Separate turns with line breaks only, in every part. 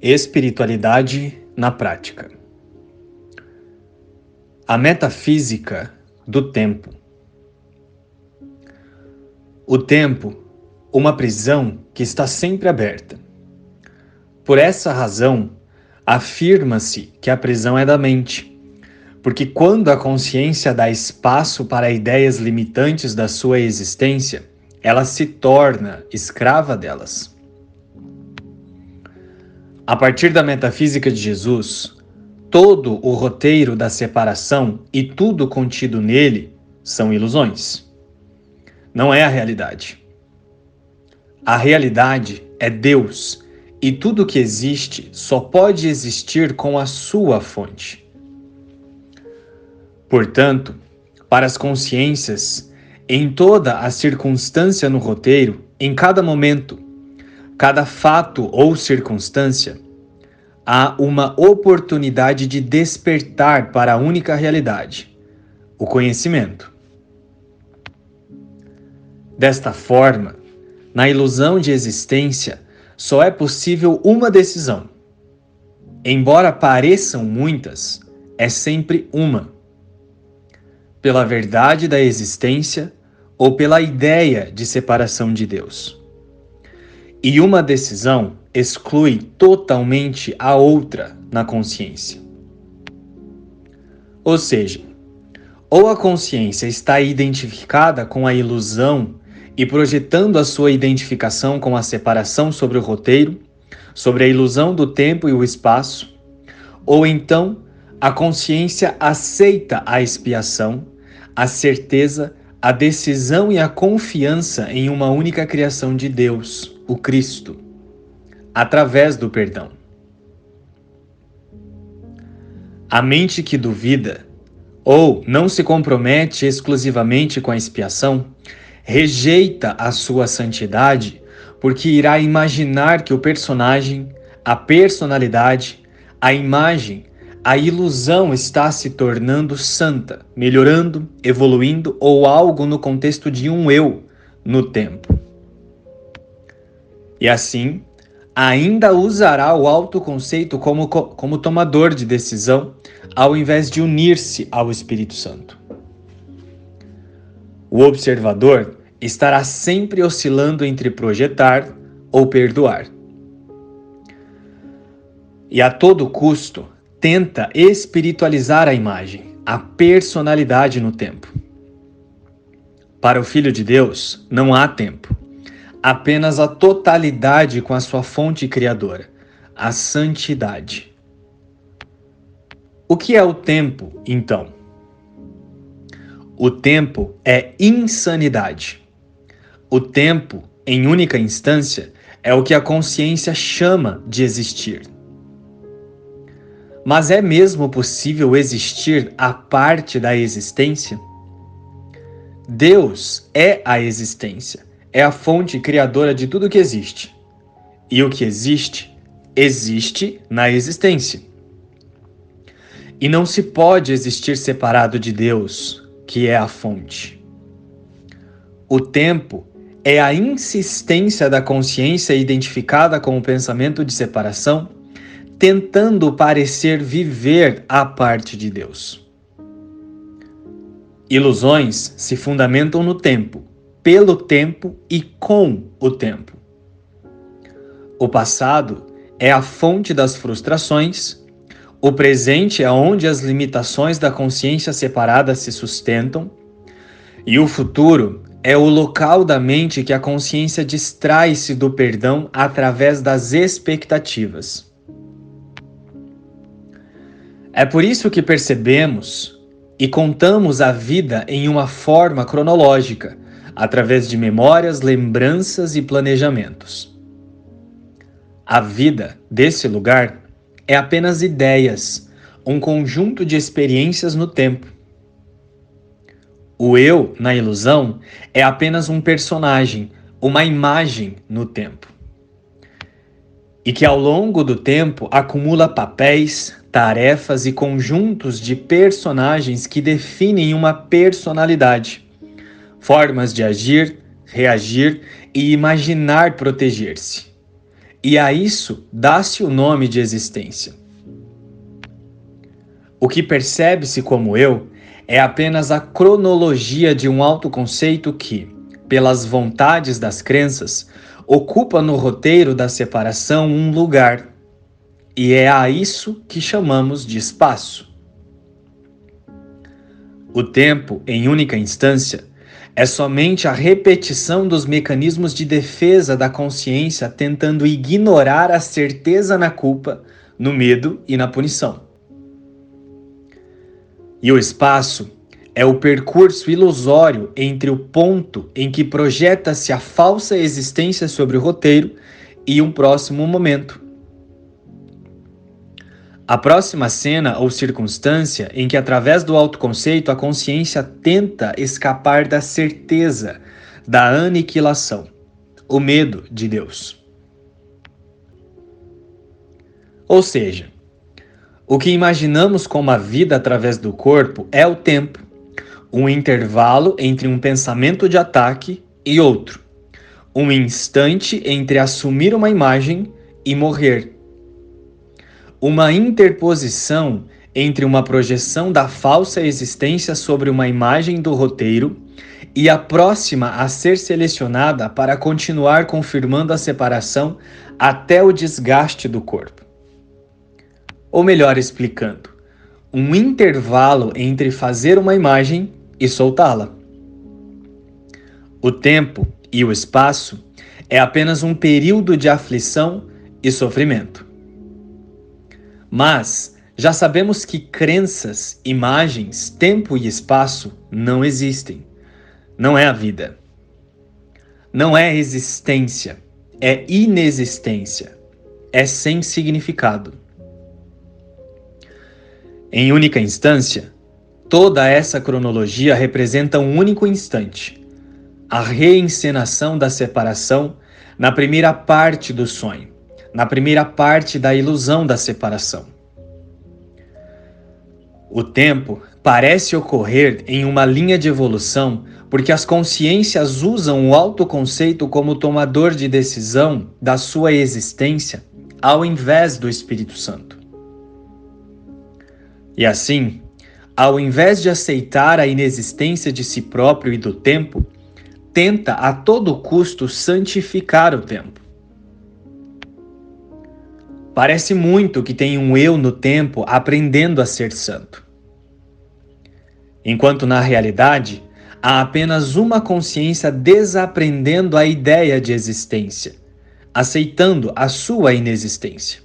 Espiritualidade na prática. A metafísica do tempo. O tempo, uma prisão que está sempre aberta. Por essa razão, afirma-se que a prisão é da mente, porque quando a consciência dá espaço para ideias limitantes da sua existência, ela se torna escrava delas. A partir da metafísica de Jesus, todo o roteiro da separação e tudo contido nele são ilusões. Não é a realidade. A realidade é Deus, e tudo que existe só pode existir com a sua fonte. Portanto, para as consciências, em toda a circunstância no roteiro, em cada momento, cada fato ou circunstância, há uma oportunidade de despertar para a única realidade, o conhecimento. Desta forma, na ilusão de existência, só é possível uma decisão. Embora pareçam muitas, é sempre uma. Pela verdade da existência ou pela ideia de separação de Deus. E uma decisão exclui totalmente a outra na consciência. Ou seja, ou a consciência está identificada com a ilusão e projetando a sua identificação com a separação sobre o roteiro, sobre a ilusão do tempo e o espaço, ou então a consciência aceita a expiação, a certeza, a decisão e a confiança em uma única criação de Deus, o Cristo, através do perdão. A mente que duvida, ou não se compromete exclusivamente com a expiação, rejeita a sua santidade porque irá imaginar que o personagem, a personalidade, a imagem, a ilusão está se tornando santa, melhorando, evoluindo ou algo no contexto de um eu no tempo. E assim, ainda usará o autoconceito como tomador de decisão, ao invés de unir-se ao Espírito Santo. O observador estará sempre oscilando entre projetar ou perdoar. E a todo custo, tenta espiritualizar a imagem, a personalidade no tempo. Para o Filho de Deus, não há tempo. Apenas a totalidade com a sua fonte criadora, a santidade. O que é o tempo, então? O tempo é insanidade. O tempo, em única instância, é o que a consciência chama de existir. Mas é mesmo possível existir a parte da existência? Deus é a existência. É a fonte criadora de tudo que existe. E o que existe, existe na existência. E não se pode existir separado de Deus, que é a fonte. O tempo é a insistência da consciência identificada com o pensamento de separação, tentando parecer viver a parte de Deus. Ilusões se fundamentam no tempo, pelo tempo e com o tempo. O passado é a fonte das frustrações, o presente é onde as limitações da consciência separada se sustentam, e o futuro é o local da mente que a consciência distrai-se do perdão através das expectativas. É por isso que percebemos e contamos a vida em uma forma cronológica, através de memórias, lembranças e planejamentos. A vida, desse lugar, é apenas ideias, um conjunto de experiências no tempo. O eu, na ilusão, é apenas um personagem, uma imagem no tempo. E que ao longo do tempo acumula papéis, tarefas e conjuntos de personagens que definem uma personalidade, formas de agir, reagir e imaginar proteger-se. e a isso dá-se o nome de existência. O que percebe-se como eu é apenas a cronologia de um autoconceito que, pelas vontades das crenças, ocupa no roteiro da separação um lugar, e é a isso que chamamos de espaço. O tempo, em única instância, é somente a repetição dos mecanismos de defesa da consciência tentando ignorar a certeza na culpa, no medo e na punição. E o espaço é o percurso ilusório entre o ponto em que projeta-se a falsa existência sobre o roteiro e um próximo momento. A próxima cena ou circunstância em que, através do autoconceito, a consciência tenta escapar da certeza da aniquilação, o medo de Deus. Ou seja, o que imaginamos como a vida através do corpo é o tempo, um intervalo entre um pensamento de ataque e outro, um instante entre assumir uma imagem e morrer. Uma interposição entre uma projeção da falsa existência sobre uma imagem do roteiro e a próxima a ser selecionada para continuar confirmando a separação até o desgaste do corpo. Ou melhor explicando, um intervalo entre fazer uma imagem e soltá-la. O tempo e o espaço é apenas um período de aflição e sofrimento. Mas já sabemos que crenças, imagens, tempo e espaço não existem. Não é a vida. Não é existência. É inexistência. É sem significado. Em única instância, toda essa cronologia representa um único instante, a reencenação da separação na primeira parte do sonho, na primeira parte da ilusão da separação. O tempo parece ocorrer em uma linha de evolução porque as consciências usam o autoconceito como tomador de decisão da sua existência ao invés do Espírito Santo. E assim, ao invés de aceitar a inexistência de si próprio e do tempo, tenta a todo custo santificar o tempo. Parece muito que tem um eu no tempo aprendendo a ser santo. Enquanto na realidade, há apenas uma consciência desaprendendo a ideia de existência, aceitando a sua inexistência.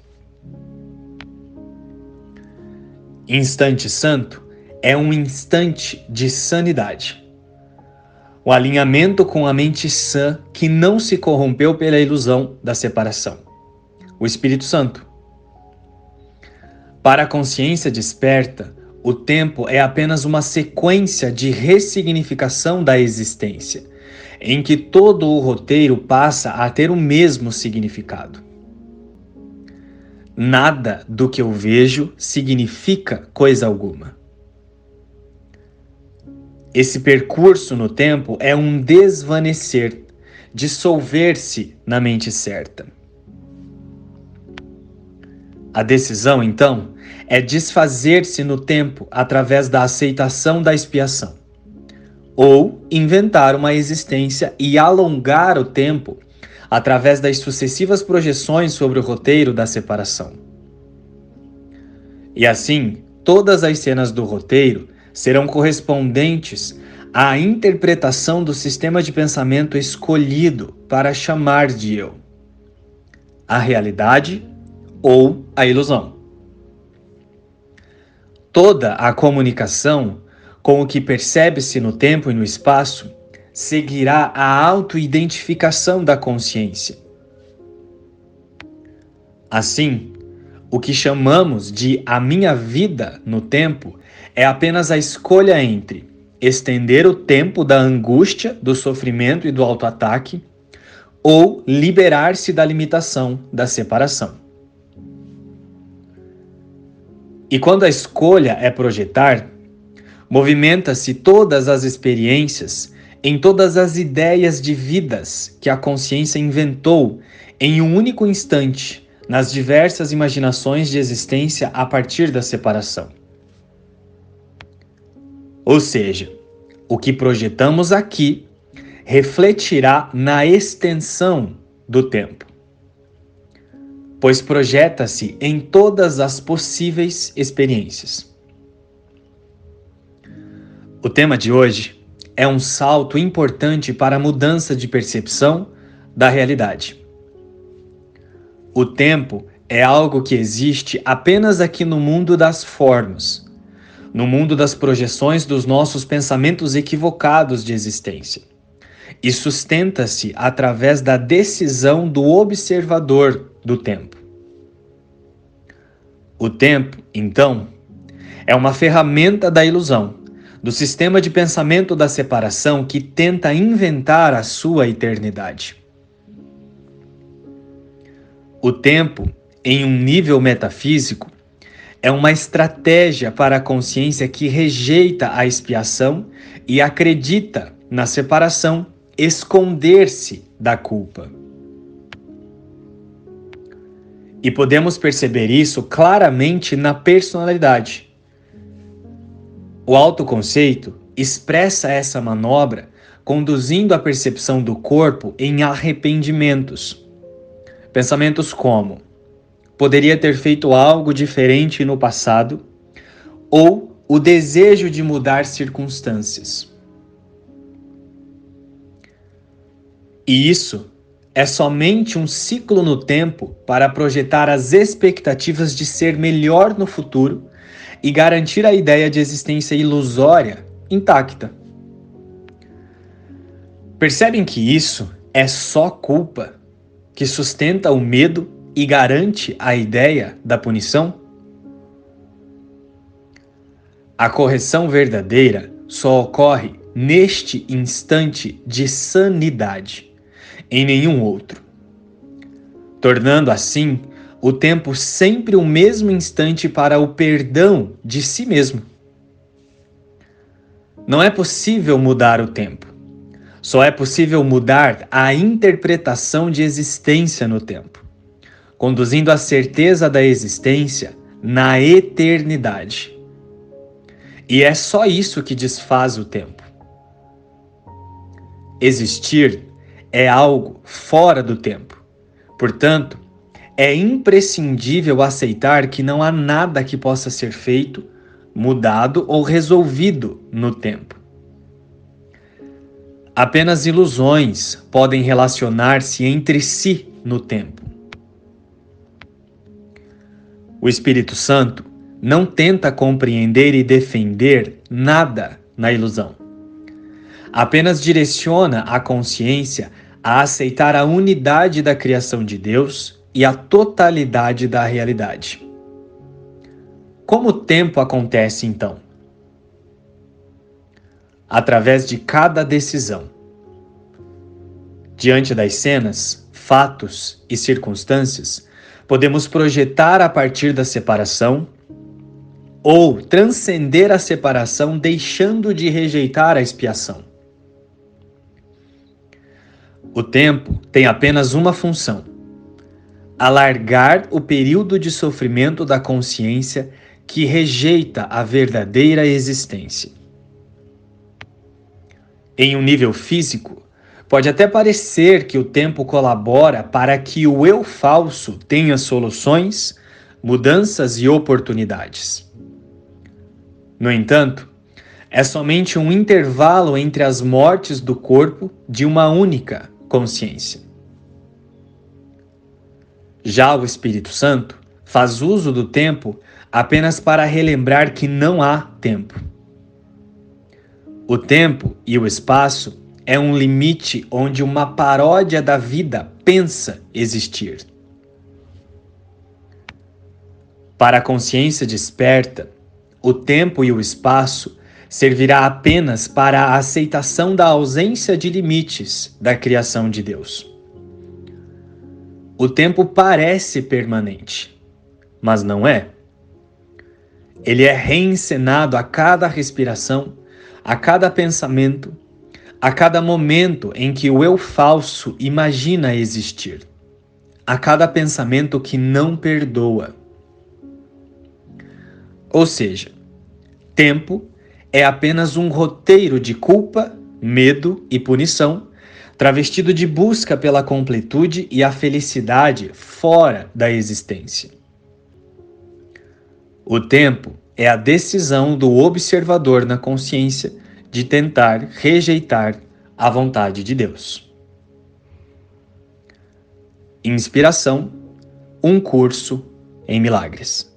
Instante santo é um instante de sanidade. O alinhamento com a mente sã que não se corrompeu pela ilusão da separação. O Espírito Santo. Para a consciência desperta, o tempo é apenas uma sequência de ressignificação da existência, em que todo o roteiro passa a ter o mesmo significado. Nada do que eu vejo significa coisa alguma. Esse percurso no tempo é um desvanecer, dissolver-se na mente certa. A decisão, então, é desfazer-se no tempo através da aceitação da expiação, ou inventar uma existência e alongar o tempo através das sucessivas projeções sobre o roteiro da separação. E assim, todas as cenas do roteiro serão correspondentes à interpretação do sistema de pensamento escolhido para chamar de eu. A realidade ou a ilusão. Toda a comunicação com o que percebe-se no tempo e no espaço seguirá a autoidentificação da consciência. Assim, o que chamamos de a minha vida no tempo é apenas a escolha entre estender o tempo da angústia, do sofrimento e do autoataque ou liberar-se da limitação da separação. E quando a escolha é projetar, movimenta-se todas as experiências em todas as ideias de vidas que a consciência inventou em um único instante, nas diversas imaginações de existência a partir da separação. Ou seja, o que projetamos aqui refletirá na extensão do tempo, pois projeta-se em todas as possíveis experiências. O tema de hoje é um salto importante para a mudança de percepção da realidade. O tempo é algo que existe apenas aqui no mundo das formas, no mundo das projeções dos nossos pensamentos equivocados de existência, e sustenta-se através da decisão do observador do tempo. O tempo, então, é uma ferramenta da ilusão, do sistema de pensamento da separação que tenta inventar a sua eternidade. O tempo, em um nível metafísico, é uma estratégia para a consciência que rejeita a expiação e acredita na separação esconder-se da culpa. E podemos perceber isso claramente na personalidade. O autoconceito expressa essa manobra conduzindo a percepção do corpo em arrependimentos. Pensamentos como: poderia ter feito algo diferente no passado, ou o desejo de mudar circunstâncias. E isso é somente um ciclo no tempo para projetar as expectativas de ser melhor no futuro e garantir a ideia de existência ilusória intacta. Percebem que isso é só culpa que sustenta o medo e garante a ideia da punição? A correção verdadeira só ocorre neste instante de sanidade, em nenhum outro, tornando assim o tempo sempre o mesmo instante para o perdão de si mesmo. Não é possível mudar o tempo, só é possível mudar a interpretação de existência no tempo, conduzindo à certeza da existência na eternidade. E é só isso que desfaz o tempo. Existir é algo fora do tempo. Portanto, é imprescindível aceitar que não há nada que possa ser feito, mudado ou resolvido no tempo. Apenas ilusões podem relacionar-se entre si no tempo. O Espírito Santo não tenta compreender e defender nada na ilusão. Apenas direciona a consciência a aceitar a unidade da criação de Deus e a totalidade da realidade. Como o tempo acontece, então? Através de cada decisão. Diante das cenas, fatos e circunstâncias, podemos projetar a partir da separação ou transcender a separação deixando de rejeitar a expiação. O tempo tem apenas uma função: alargar o período de sofrimento da consciência que rejeita a verdadeira existência. Em um nível físico, pode até parecer que o tempo colabora para que o eu falso tenha soluções, mudanças e oportunidades. No entanto, é somente um intervalo entre as mortes do corpo de uma única consciência. Já o Espírito Santo faz uso do tempo apenas para relembrar que não há tempo. O tempo e o espaço é um limite onde uma paródia da vida pensa existir. Para a consciência desperta, o tempo e o espaço servirá apenas para a aceitação da ausência de limites da criação de Deus. O tempo parece permanente, mas não é. Ele é reencenado a cada respiração, a cada pensamento, a cada momento em que o eu falso imagina existir, a cada pensamento que não perdoa. Ou seja, tempo é apenas um roteiro de culpa, medo e punição, travestido de busca pela completude e a felicidade fora da existência. O tempo é a decisão do observador na consciência de tentar rejeitar a vontade de Deus. Inspiração, um curso em milagres.